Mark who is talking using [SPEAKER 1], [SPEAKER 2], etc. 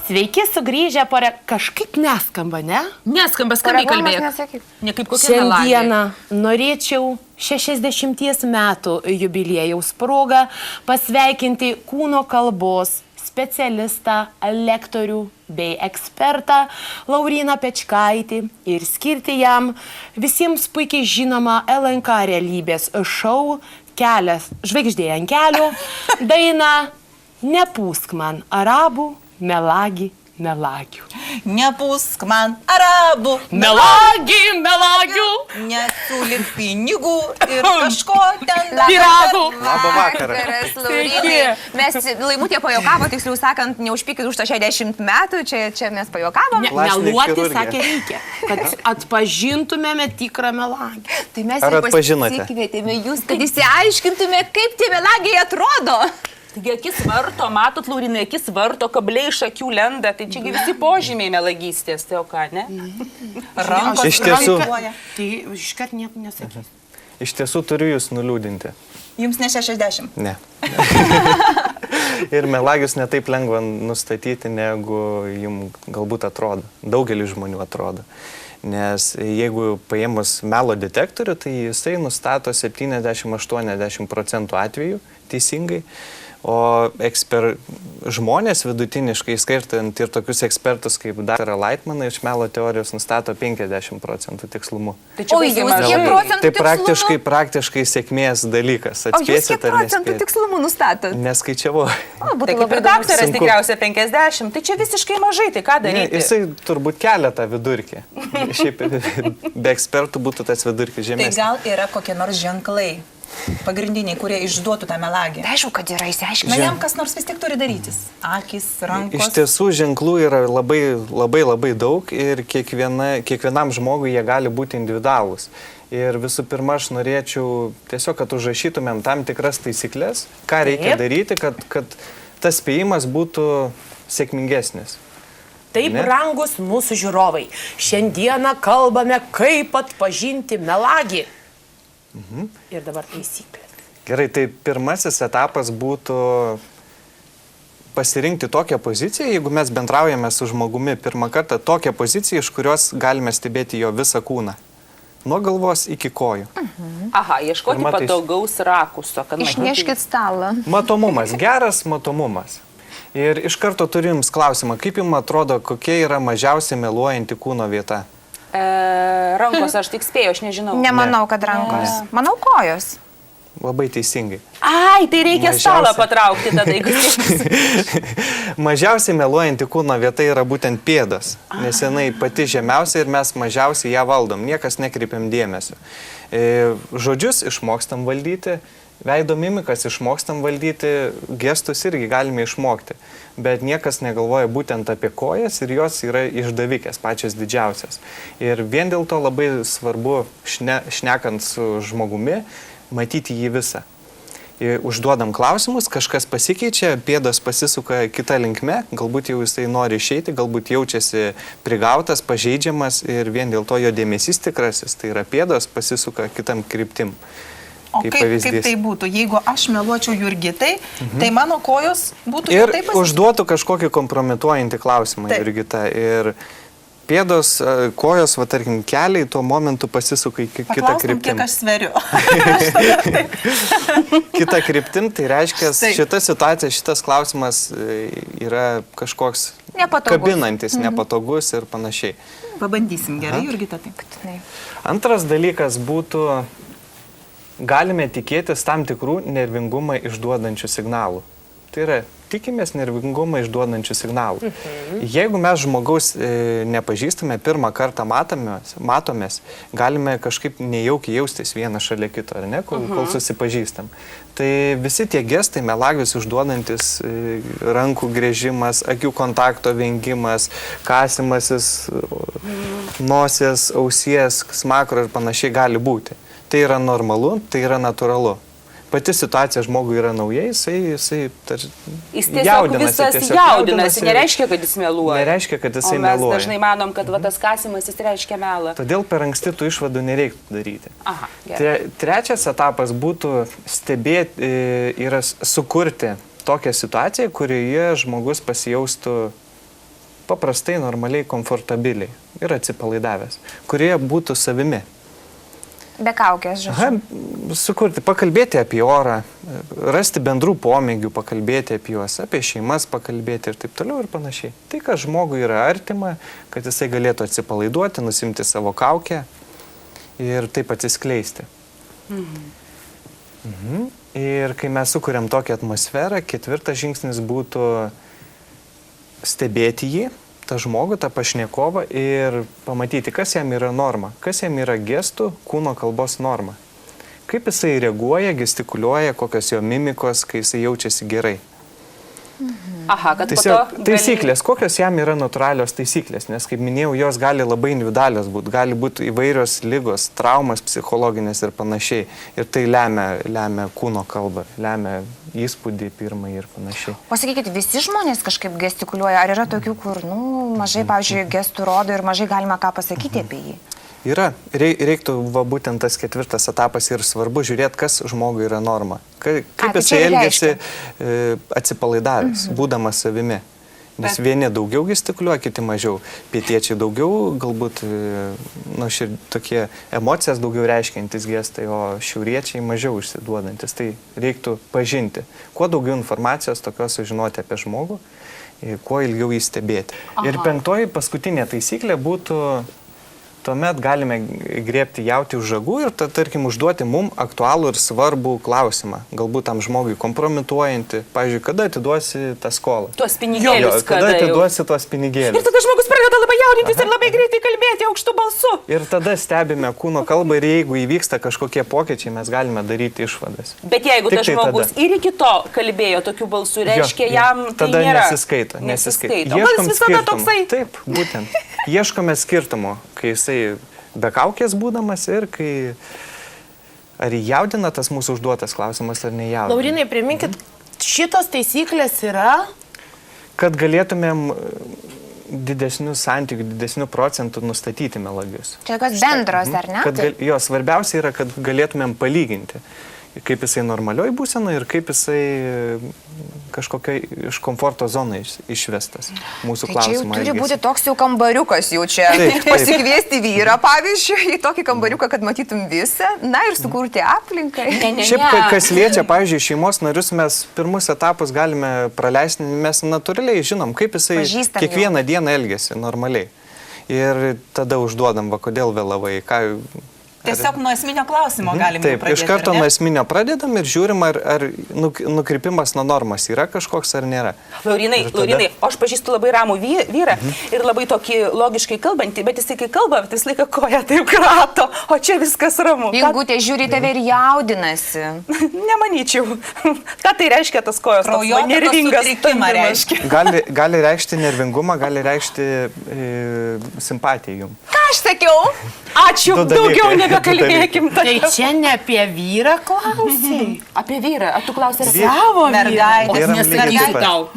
[SPEAKER 1] Sveiki sugrįžę kažkaip neskamba, ne?
[SPEAKER 2] Neskamba, skambiai kalbėk. Ne kaip kokia
[SPEAKER 1] Šiandieną norėčiau 60 metų jubiliejaus progą pasveikinti kūno kalbos specialistą, lektorių bei ekspertą Lauryną Pečkaitį ir skirti jam visiems puikiai žinoma LNK realybės šou Kelias žvaigždė ant kelio dainą Nepūsk man arabų, melagi, melagių.
[SPEAKER 3] Nepūsk man arabų,
[SPEAKER 1] Melagi, melagių,
[SPEAKER 3] nesiūlyk pinigų ir kažko ten
[SPEAKER 1] piragų.
[SPEAKER 4] Labą vakarą.
[SPEAKER 2] Sveiki. Mes Laimutė pajokavo, tiksliau sakant, neužpykit už tą 60 metų, čia mes pajokavom.
[SPEAKER 1] Meluoti, sakė, reikia, kad atpažintumėme tikrą melagį.
[SPEAKER 2] Tai mes
[SPEAKER 4] Ar
[SPEAKER 2] ir
[SPEAKER 4] atpažinote?
[SPEAKER 2] pasikvietėme jūs, kad įsiaiškintume, kaip tie melagiai atrodo.
[SPEAKER 5] Taigi akis varto, matot, Laurinai, akis varto, kabliai iš akių lenda, tai čiagi visi požymiai melagystės, tai o ką, ne?
[SPEAKER 3] rankos.
[SPEAKER 4] Iš tiesų.
[SPEAKER 1] Tai iškart nieko nesakys.
[SPEAKER 4] Iš tiesų turiu jūs nuliūdinti.
[SPEAKER 3] Jums ne 60.
[SPEAKER 4] Ne. Ir melagius netaip lengva nustatyti, negu jums galbūt atrodo. Daugelis žmonių atrodo. Nes jeigu paėmus melo detektorių, tai jisai nustato 70-80% atvejų teisingai. O žmonės vidutiniškai, skaitant ir tokius ekspertus kaip Dr. Lightmaną iš melo teorijos, nustato 50% tikslumu.
[SPEAKER 5] Tai čia
[SPEAKER 2] O jūs kiek procentų
[SPEAKER 4] Tai praktiškai sėkmės dalykas.
[SPEAKER 2] O jūs
[SPEAKER 4] Atspėsit
[SPEAKER 2] kiek
[SPEAKER 4] ar
[SPEAKER 2] procentų
[SPEAKER 4] nespėsit?
[SPEAKER 2] tikslumu nustatot?
[SPEAKER 4] Neskaičiavau.
[SPEAKER 5] Tai kaip ir daktaras tikriausiai 50, tai čia visiškai mažai, tai ką
[SPEAKER 4] Ne,
[SPEAKER 5] daryti?
[SPEAKER 4] jisai turbūt kelia tą vidurkį. Šiaip be ekspertų būtų tas vidurkis
[SPEAKER 3] Tai
[SPEAKER 4] žemesnis.
[SPEAKER 3] gal yra kokie nors ženklai pagrindiniai, kurie išduotų tą melagį.
[SPEAKER 2] Tai aišku, kad yra
[SPEAKER 3] Na,
[SPEAKER 2] įsiaiškinti.
[SPEAKER 3] jam kas nors vis tiek turi darytis. Akis, rankos.
[SPEAKER 4] Iš tiesų ženklų yra labai daug ir kiekvienam žmogui jie gali būti individualūs. Ir visų pirma, aš norėčiau tiesiog, kad užrašytumėm tam tikras taisyklės, ką reikia daryti, kad tas spėjimas būtų sėkmingesnis.
[SPEAKER 1] Taip,
[SPEAKER 4] Ne?
[SPEAKER 1] brangus mūsų žiūrovai, šiandieną kalbame, kaip atpažinti melagį. Ir dabar taisyklės.
[SPEAKER 4] Gerai, tai pirmasis etapas būtų pasirinkti tokią poziciją, jeigu mes bendraujame su žmogumi pirmą kartą, tokią poziciją, iš kurios galime stebėti jo visą kūną. Nuo galvos iki kojų.
[SPEAKER 5] Aha, ieškoti
[SPEAKER 4] Pirma
[SPEAKER 5] patogaus rakuso, kad
[SPEAKER 2] Išneškit stalą.
[SPEAKER 4] Matomumas, geras matomumas. Ir iš karto turiu jums klausimą, kaip jums atrodo, kokia yra mažiausiai meluojanti kūno vieta?
[SPEAKER 5] Rankos aš tik spėjau, aš nežinau.
[SPEAKER 2] Nemanau, kad rankos. Manau, kojos.
[SPEAKER 4] Labai teisingai.
[SPEAKER 5] Ai, tai reikia stalą
[SPEAKER 4] Mažiausia.
[SPEAKER 5] patraukti tada, jeigu taip.
[SPEAKER 4] Mažiausiai meluojanti kūno vieta yra būtent pėdas, nes jinai pati žemiausia ir mes mažiausiai ją valdom, niekas nekreipiam dėmesio. Žodžius išmokstam valdyti, veido mimikas išmokstam valdyti, gestus irgi galime išmokti, bet niekas negalvoja būtent apie kojas ir jos yra išdavikės, pačios didžiausias. Ir vien dėl to labai svarbu, šnekant su žmogumi, matyti jį visą. Užduodam klausimus, kažkas pasikeičia, pėdos pasisuka kita linkme, galbūt jau jisai nori išeiti, galbūt jaučiasi prigautas, pažeidžiamas ir vien dėl to jo dėmesys tikrasis, tai yra pėdos pasisuka kitam kryptim.
[SPEAKER 3] O kaip tai būtų? Jeigu aš meluočiau Jurgitai, tai mano kojos būtų
[SPEAKER 4] Ir
[SPEAKER 3] taip
[SPEAKER 4] užduotų kažkokį kompromituojantį klausimą,
[SPEAKER 3] Taip.
[SPEAKER 4] Jurgita. Ir pėdos, kojos, va tarkim, keliai tuo momentu pasisuka į kitą
[SPEAKER 3] Paklaustum,
[SPEAKER 4] kryptim.
[SPEAKER 3] kiek aš sveriu.
[SPEAKER 4] Kita kryptim, tai reiškia,
[SPEAKER 3] Taip.
[SPEAKER 4] šita situacija, šitas klausimas yra kažkoks
[SPEAKER 2] Nepatogus.
[SPEAKER 4] kabinantis, nepatogus ir panašiai.
[SPEAKER 3] Pabandysim gerai, Jurgita, taip.
[SPEAKER 4] Antras dalykas būtų, galime tikėtis tam tikrų nervingumą išduodančių signalų. Tai yra, tikimės nervingumą išduodančių signalų. Jeigu mes žmogaus nepažįstame, pirmą kartą matomės, galime kažkaip nejaukiai jaustis vieną šalia kito, ar ne, kol susipažįstam. Tai visi tie gestai, melagius išduodantis, rankų grėžimas, akių kontakto vengimas, kasimasis, nosies, ausies, smakro ir panašiai gali būti. Tai yra normalu, tai yra natūralu. Pati situacija žmogui yra nauja, jisai
[SPEAKER 5] Jis tiesiog visas jaudinasi, nereiškia, kad jis meluoja.
[SPEAKER 4] Nereiškia, kad jisai
[SPEAKER 5] O mes
[SPEAKER 4] meluoja.
[SPEAKER 5] dažnai manom, kad va, tas kasimas jis reiškia melą.
[SPEAKER 4] Todėl per anksti tų išvadų nereiktų daryti.
[SPEAKER 5] Aha, gerai.
[SPEAKER 4] Trečias etapas būtų stebėti ir sukurti tokią situaciją, kurioje žmogus pasijaustų paprastai, normaliai, komfortabiliai ir atsipalaidavęs, kurie būtų savimi.
[SPEAKER 2] Be kaukės, žodžiu.
[SPEAKER 4] Sukurti, pakalbėti apie orą, rasti bendrų pomėgių, pakalbėti apie juos, apie šeimas pakalbėti ir taip toliau ir panašiai. Tai, kas žmogui yra artima, kad jisai galėtų atsipalaiduoti, nusimti savo kaukę ir taip atsiskleisti. Ir kai mes sukuriam tokią atmosferą, 4 žingsnis būtų stebėti jį, tą žmogų, tą pašnekovą ir pamatyti, kas jam yra norma, kas jam yra gestų, kūno kalbos norma. Kaip jisai reaguoja, gestikuliuoja, kokios jo mimikos, kai jisai jaučiasi gerai.
[SPEAKER 5] Aha, kad
[SPEAKER 4] Tiesiog taisyklės, kokios jam yra natūralios taisyklės, nes, kaip minėjau, jos gali labai individualios būti, gali būti įvairios lygos, traumas psichologinės ir panašiai. Ir tai lemia kūno kalbą, lemia įspūdį pirmąjį ir panašiai.
[SPEAKER 2] O sakykit, visi žmonės kažkaip gestikuliuoja, ar yra tokių, kur, mažai, pavyzdžiui, gestų rodo ir mažai galima ką pasakyti apie jį?
[SPEAKER 4] Yra. Reiktų, būtent tas 4 etapas ir svarbu žiūrėti, kas žmogui yra norma. Kaip jisai elgiasi atsipalaidavęs, būdamas savimi. Nes vieni daugiau gestikuliuoja, kiti mažiau. Pietiečiai daugiau, galbūt tokie emocijas daugiau reiškiantis gestai, o šiauriečiai mažiau išsiduodantis. Tai reiktų pažinti. Kuo daugiau informacijos tokios sužinoti apie žmogų, kuo ilgiau jį stebėti. Ir 5, paskutinė taisyklė būtų: tuomet galime griebti jautį už žagų ir, tarkim, užduoti mum aktualų ir svarbų klausimą. Galbūt tam žmogui kompromituojantį. Pavyzdžiui, kada atiduosi tą skolą?
[SPEAKER 5] Tuos pinigėlius.
[SPEAKER 4] Kada atiduosi tuos pinigėlius?
[SPEAKER 5] Ir tada žmogus pradeda labai jaudintis ir labai greitai kalbėti aukštu balsu.
[SPEAKER 4] Ir tada stebime kūno kalbą ir jeigu įvyksta kažkokie pokyčiai, mes galime daryti išvadas.
[SPEAKER 5] Bet jeigu tas žmogus ir iki to kalbėjo tokiu balsu, reiškia jam tai
[SPEAKER 4] tada
[SPEAKER 5] nėra.
[SPEAKER 4] Nesiskaito.
[SPEAKER 5] Jis visada toksai.
[SPEAKER 4] Taip, būtent. Ieškome skirtumo, kai jisai be kaukės būdamas ir kai ar jaudina tas mūsų užduotas klausimas ar nejaudina.
[SPEAKER 1] Laurinai, priminkit, šitos taisyklės yra,
[SPEAKER 4] kad galėtumėm didesnių santykių, didesnių procentų nustatyti melagius.
[SPEAKER 2] Čia tokios bendros, ar ne?
[SPEAKER 4] Jo, svarbiausia yra, kad galėtumėm palyginti, kaip jisai normalioj būsenai ir kaip jisai kažkokiai iš komforto zonai išvestas mūsų klausimą.
[SPEAKER 2] Tai čia jau turi būti toks jau kambariukas jau čia. Pasikviesti vyrą, pavyzdžiui, į tokį kambariuką, kad matytum visą, na ir sukurti aplinką.
[SPEAKER 4] Šiaip, kas liečia, pavyzdžiui, šeimos narius, mes pirmus etapus galime praleisti, mes natūraliai žinom, kaip jisai kiekvieną dieną elgiasi normaliai. Ir tada užduodam, kodėl vėlavai, ką...
[SPEAKER 3] Tiesiog nuo esminio klausimo galime pradėti.
[SPEAKER 4] Taip, iš karto nuo esminio pradedam ir žiūrim, ar nukrypimas nuo normos yra kažkoks ar nėra.
[SPEAKER 5] Laurinai, aš pažįstu labai ramų vyrą ir labai tokį logiškai kalbantį, bet jisai kai kalba, vis laiką koja taip krato, o čia viskas ramu.
[SPEAKER 2] Ingutė žiūri tave ir jaudinasi.
[SPEAKER 5] Nemanyčiau. Ką tai reiškia tas kojos?
[SPEAKER 3] Kraujotakos sutrikimą reiškia.
[SPEAKER 4] Gali reikšti nervingumą, gali reikšti simpatiją jums.
[SPEAKER 2] Ką aš sakiau?
[SPEAKER 5] Ačiū, daugiau nebekalbėkim.
[SPEAKER 1] Tai čia ne apie vyrą klausiai.
[SPEAKER 5] Apie vyrą, ar tu klausai
[SPEAKER 1] Savo
[SPEAKER 3] mergaitę.
[SPEAKER 1] Nes nesakysiu tau.